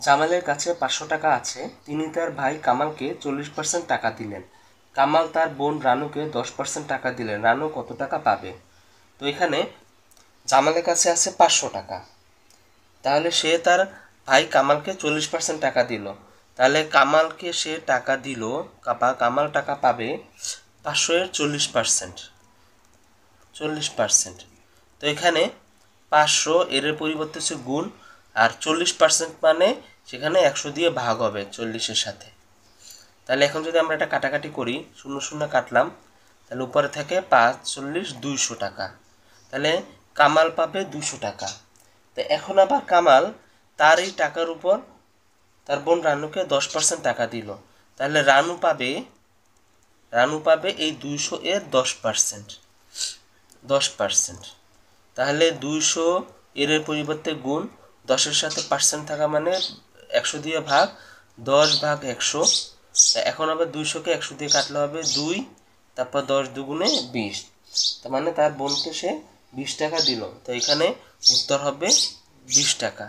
জামালের কাছে 500 টাকা আছে। তিনি তার ভাই কামালকে 40% টাকা দিলেন। কামাল তার বোন রানুকে 10% টাকা দিলেন। রানু কত টাকা পাবে? তো এখানে জামালের কাছে আছে 500 টাকা, তাহলে সে তার ভাই কামালকে 40% টাকা দিল। তাহলে কামালকে সে টাকা দিল, কামাল টাকা পাবে 500 এর 40%। তো এখানে 500 এর পরিবর্তে হচ্ছে গুণ, আর 40% মানে সেখানে 100 দিয়ে ভাগ হবে 40-এর সাথে। তাহলে এখন যদি আমরা এটা কাটাকাটি করি, 0 0 কাটলাম, তাহলে উপরে থাকে 5 40 200 টাকা। তাহলে কামাল পাবে 200 টাকা। তো এখন আবার কামাল তার এই টাকার উপর তার বোন রানুকে 10% টাকা দিল। তাহলে রানু পাবে এই 200 এর 10%। তাহলে 200 এর পরিবর্তে গুণ, 10-এর সাথে পার্সেন্ট থাকা মানে 100 দিয়ে ভাগ, 10 ভাগ 100। এখন আবার 200-কে 100 দিয়ে কাটলে হবে 2, তারপর 10 দুগুণে 20। তার মানে তার বোনকে সে 20 টাকা দিল। তো এখানে উত্তর হবে 20 টাকা।